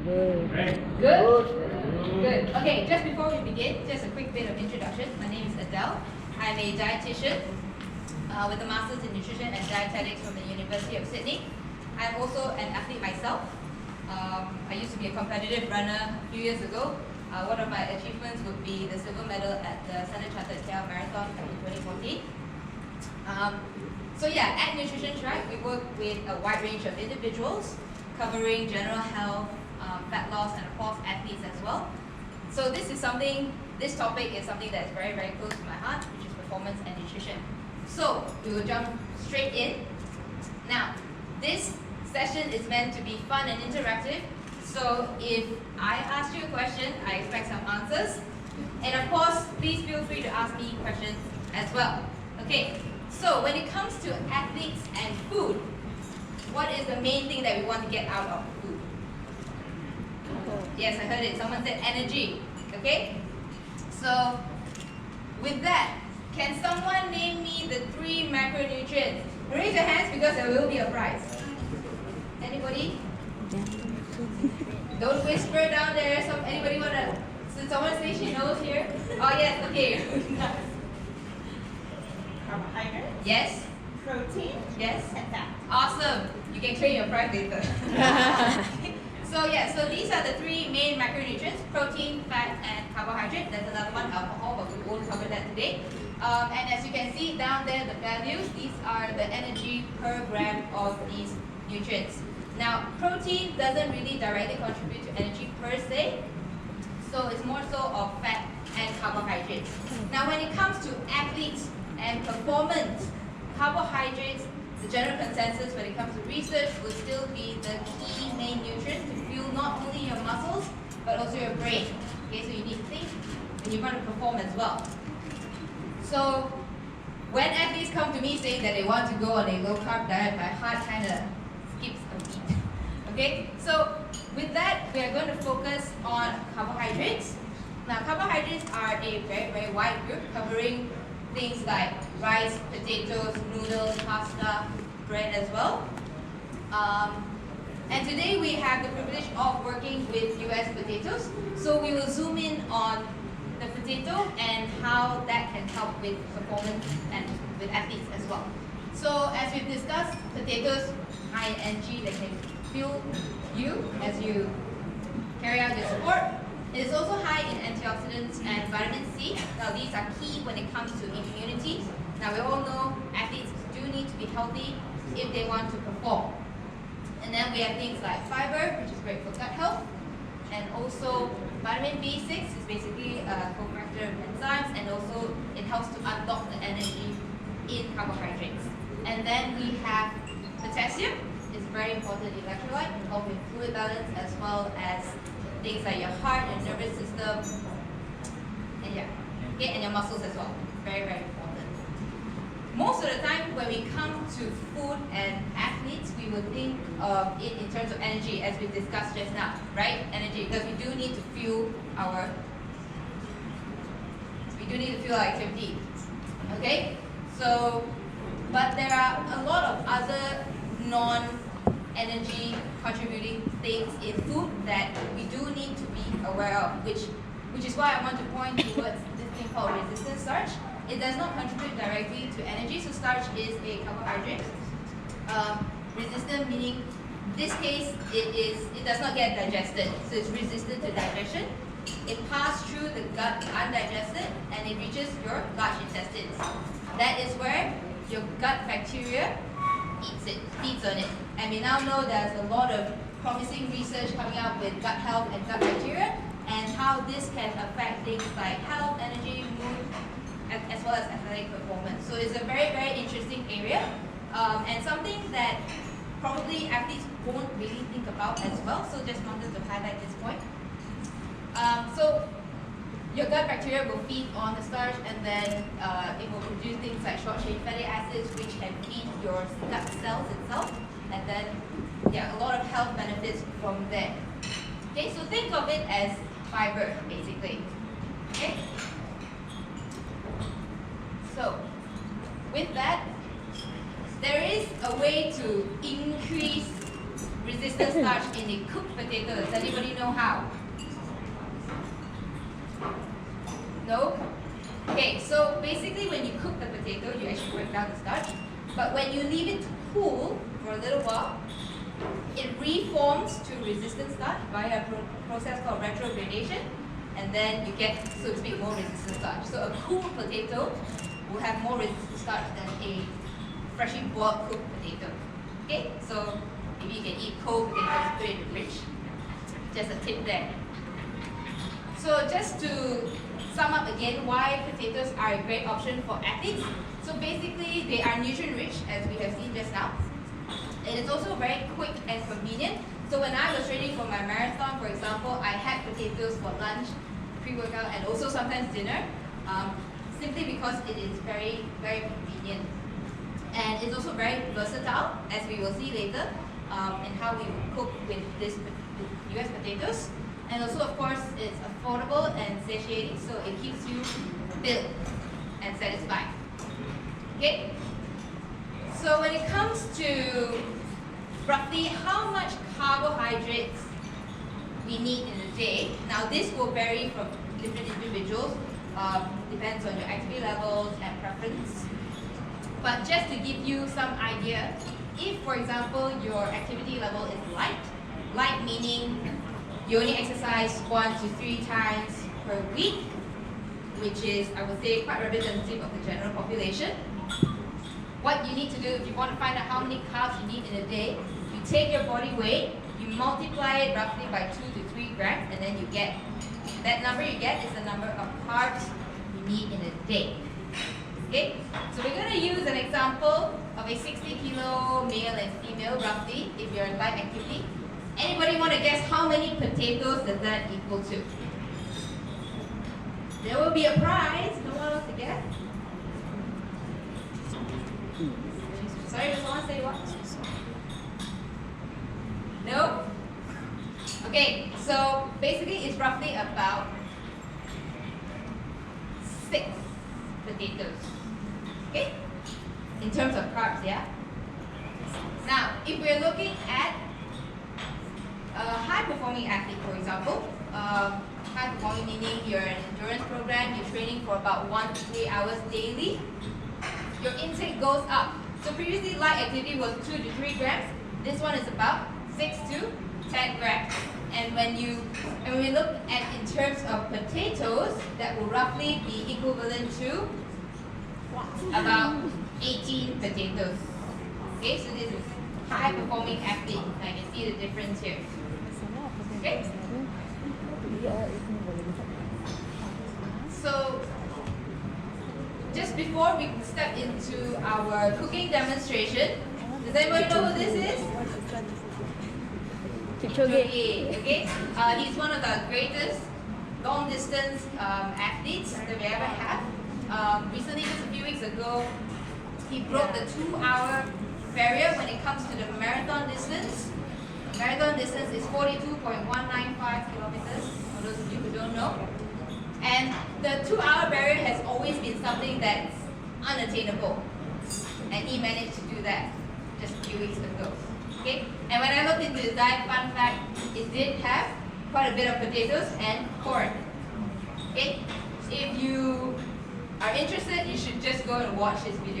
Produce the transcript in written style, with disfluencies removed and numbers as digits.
Good? Good. Okay, just before we begin, just a quick bit of introduction. My name is Adele. I'm a dietitian with a Master's in Nutrition and Dietetics from the University of Sydney. I'm also an athlete myself. I used to be a competitive runner a few years ago. One of my achievements would be the silver medal at the Standard Chartered KL Marathon in 2014. So yeah, at Nutrition Track, we work with a wide range of individuals covering general health, fat loss, and of course athletes as well. So this topic is something that is very, very close to my heart, which is performance and nutrition. So we will jump straight in. Now, this session is meant to be fun and interactive. So if I ask you a question, I expect some answers. And of course, please feel free to ask me questions as well. Okay, so when it comes to athletes and food, what is the main thing that we want to get out of food? Yes, I heard it. Someone said energy. Okay? So, with that, can someone name me the 3 macronutrients? Raise your hands because there will be a prize. Anybody? Don't whisper down there. Anybody want to? Did someone say she knows here? Oh yes, okay. Carbohydrates. Yes. Protein. Yes. And fat. Awesome. You can train your prize later. So these are the 3 main macronutrients: protein, fat, and carbohydrate. There's another one, alcohol, but we won't cover that today. And as you can see down there, the values, these are the energy per gram of these nutrients. Now, protein doesn't really directly contribute to energy per se, so it's more so of fat and carbohydrates. Now, when it comes to athletes and performance, carbohydrates, the general consensus when it comes to research will still be the key main nutrient to fuel not only your muscles, but also your brain. Okay, so you need to think and you want to perform as well. So when athletes come to me saying that they want to go on a low carb diet, my heart kind of skips a beat. Okay, so with that, we are going to focus on carbohydrates. Now, carbohydrates are a very, very wide group covering things like rice, potatoes, noodles, pasta, bread as well. And today we have the privilege of working with US potatoes. So we will zoom in on the potato and how that can help with performance and with athletes as well. So as we've discussed, potatoes high in energy that can fuel you as you carry out your sport. It is also high in antioxidants and vitamin C. Now these are key when it comes to immunity. Now we all know athletes do need to be healthy if they want to perform. And then we have things like fiber, which is great for gut health. And also vitamin B6 is basically a cofactor of enzymes, and also it helps to unlock the energy in carbohydrates. And then we have potassium. It's a very important electrolyte and help with fluid balance as well as things like your heart, your nervous system, and and your muscles as well. Very, very important. Most of the time when we come to food and athletes, we will think of it in terms of energy, as we discussed just now, right? Energy, because we do need to fuel our activity. Okay? So, but there are a lot of other non-energy contributing things in food that we do need to be aware of, which is why I want to point towards this thing called resistant starch. It does not contribute directly to energy, so starch is a carbohydrate. Resistant meaning, in this case, it does not get digested, so it's resistant to digestion. It passes through the gut undigested and it reaches your large intestines. That is where your gut bacteria feeds on it. And we now know there's a lot of promising research coming out with gut health and gut bacteria and how this can affect things like health, energy, mood, as well as athletic performance. So it's a very, very interesting area and something that probably athletes won't really think about as well. So just wanted to highlight this point. So your gut bacteria will feed on the starch, and then it will produce things like short-chain fatty acids, which can feed your gut cells itself, and then a lot of health benefits from there. Okay, so think of it as fiber, basically. Okay. So with that, there is a way to increase resistant starch in a cooked potato? Does anybody know how? No? Okay, so basically when you cook the potato, you actually break down the starch. But when you leave it to cool for a little while, it reforms to resistant starch via a process called retrogradation, and then you get, so to speak, more resistant starch. So a cool potato will have more resistant starch than a freshly boiled cooked potato. Okay, so maybe you can eat cold potatoes, put it in the fridge. Just a tip there. So just to sum up again why potatoes are a great option for athletes. So basically they are nutrient rich, as we have seen just now. And it's also very quick and convenient. So when I was training for my marathon, for example, I had potatoes for lunch, pre-workout, and also sometimes dinner, simply because it is very, very convenient. And it's also very versatile, as we will see later, in how we cook with this US potatoes. And also, of course, it's affordable and satiating, so it keeps you filled and satisfied. Okay? So when it comes to roughly how much carbohydrates we need in a day, now this will vary from different individuals, depends on your activity levels and preference. But just to give you some idea, if for example your activity level is light meaning you only exercise 1 to 3 times per week, which is, I would say, quite representative of the general population. What you need to do if you want to find out how many carbs you need in a day, you take your body weight, you multiply it roughly by 2 to 3 grams, and then you get, that number you get is the number of carbs you need in a day. Okay, so we're going to use an example of a 60-kilo male and female roughly, if you're in light activity. Anybody want to guess how many potatoes does that equal to? There will be a prize. No one wants to guess? Sorry, does someone say what? No? Okay, so basically it's roughly about 6 potatoes. Okay? In terms of carbs, yeah? Now, if we're looking at a high-performing athlete, for example, high-performing meaning you're in an endurance program, you're training for about 1 to 3 hours daily, your intake goes up. So previously light activity was 2 to 3 grams. This one is about 6 to 10 grams. And when we look at in terms of potatoes, that will roughly be equivalent to about 18 potatoes. Okay, so this is high-performing athlete. I can see the difference here. Okay? So, just before we step into our cooking demonstration, does anybody know who this is? Kipchoge. Okay? He's one of the greatest long-distance athletes that we ever have. Recently, just a few weeks ago, he broke the 2-hour barrier when it comes to the marathon distance. Marathon distance is 42.195 kilometers, for those of you who don't know. And the 2-hour barrier has always been something that's unattainable. And he managed to do that just a few weeks ago. Okay? And when I looked into his diet, fun fact, it did have quite a bit of potatoes and corn. Okay? If you are interested, you should just go and watch his video.